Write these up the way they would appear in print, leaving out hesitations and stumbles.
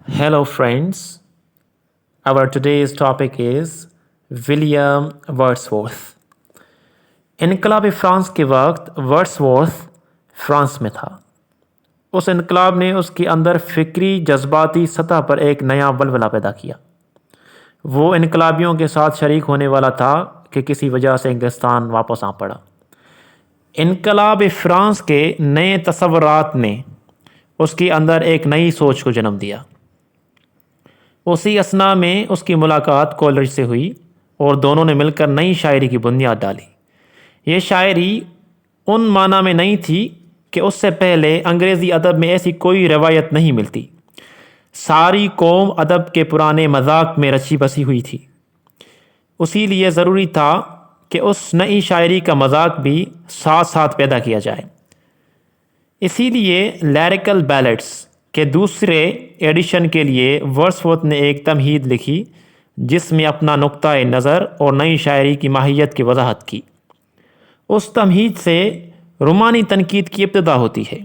Hello, friends. Our today's topic is William Wordsworth. इनकलाब France के वक्त वर्ड्सवर्थ फ्रांस में था। उस इनकलाब ने उसके अंदर फ़िक्री जज्बाती सतह पर एक नया बलबला पैदा किया। वो इनकलाबियों के साथ शरीक होने वाला था कि किसी वजह से इंग्लिस्तान वापस आ पड़ा। इनकलाब फ्रांस के नए तसव्वुरात ने उसके अंदर एक नई सोच को जन्म दिया। उसी असना में उसकी मुलाकात कोलरिज से हुई और दोनों ने मिलकर नई शायरी की बुनियाद डाली। ये शायरी उन माना में नहीं थी कि उससे पहले अंग्रेज़ी अदब में ऐसी कोई रवायत नहीं मिलती। सारी कौम अदब के पुराने मजाक में रची बसी हुई थी। उसी लिए ज़रूरी था कि उस नई शायरी का मजाक भी साथ साथ पैदा किया जाए। इसीलिए लिरिकल बैलेट्स के दूसरे एडिशन के लिए वर्ड्सवर्थ ने एक तमहीद लिखी जिसमें अपना नुक्ता नज़र और नई शायरी की माहियत की वजाहत की। उस तमहीद से रोमानी तनकीद की इब्तिदा होती है।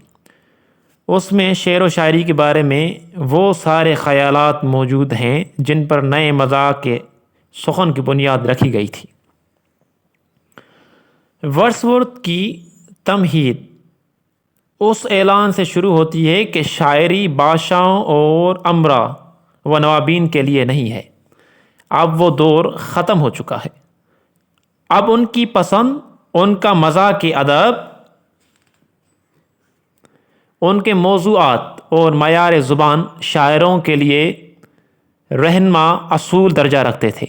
उसमें शेर व शायरी के बारे में वो सारे ख़यालात मौजूद हैं जिन पर नए मज़ाक के सुखन की बुनियाद रखी गई थी। वर्ड्सवर्थ की तमहीद उस ऐलान से शुरू होती है कि शायरी बादशाहों और अमरा व नवाबीन के लिए नहीं है। अब वो दौर ख़त्म हो चुका है। अब उनकी पसंद, उनका मज़ाक के अदब, उनके मौज़ूआत और मयार ज़ुबान शायरों के लिए रहनमा असूल दर्जा रखते थे।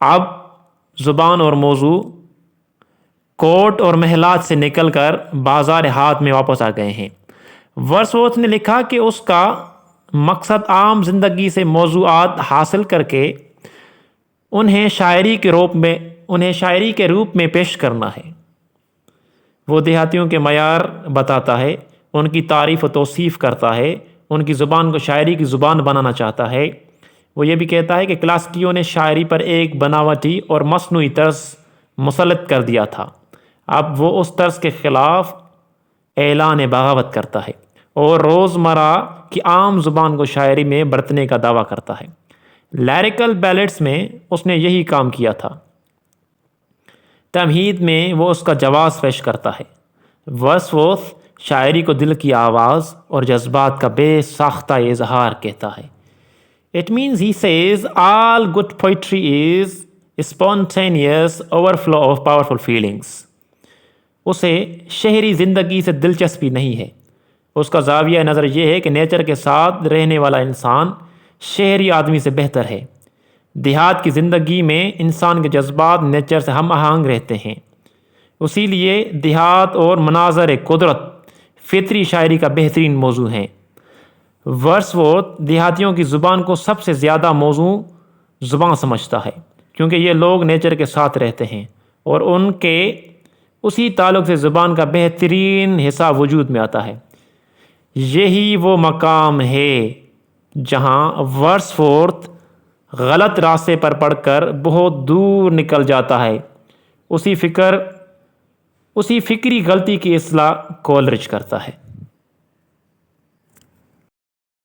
अब ज़ुबान और मौज़ू कोर्ट और महलात से निकलकर बाज़ार हाथ में वापस आ गए हैं। वर्ड्सवर्थ ने लिखा कि उसका मकसद आम ज़िंदगी से मौज़ूआत हासिल करके उन्हें शायरी के रूप में पेश करना है। वो देहातियों के मयार बताता है, उनकी तारीफ़ व तौसीफ़ करता है, उनकी ज़ुबान को शायरी की ज़ुबान बनाना चाहता है। वो ये भी कहता है कि क्लासिकियों ने शायरी पर एक बनावटी और मसनूई तर्ज मुसल्लत कर दिया था। अब वो उस तर्ज के ख़िलाफ़ ऐलान बगावत करता है और रोज़मर्रा की आम ज़ुबान को शायरी में बरतने का दावा करता है। लिरिकल बैलेट्स में उसने यही काम किया था। तमहीद में वो उसका जवाब पेश करता है। वर्ड्सवर्थ शायरी को दिल की आवाज़ और जज्बात का बेसाख्ता इजहार कहता है। It means he says all good poetry is spontaneous overflow of powerful feelings. उसे शहरी ज़िंदगी से दिलचस्पी नहीं है। उसका ज़ाविया नज़र यह है कि नेचर के साथ रहने वाला इंसान शहरी आदमी से बेहतर है। देहात की ज़िंदगी में इंसान के जज्बात नेचर से हम आहंग रहते हैं। उसी लिए देहात और मनाज़र कुदरत फितरी शायरी का बेहतरीन मौजू हैं। वर्ड्सवर्थ देहातियों की ज़ुबान को सबसे ज़्यादा मौजू ज़ुबान समझता है क्योंकि ये लोग नेचर के साथ रहते हैं और उनके उसी ताल्लुक़ से ज़ुबान का बेहतरीन हिस्सा वजूद में आता है। यही वो मकाम है जहाँ वर्ड्सवर्थ गलत रास्ते पर पड़कर बहुत दूर निकल जाता है। उसी फ़िक्री गलती की इस्लाह कोलरिज करता है।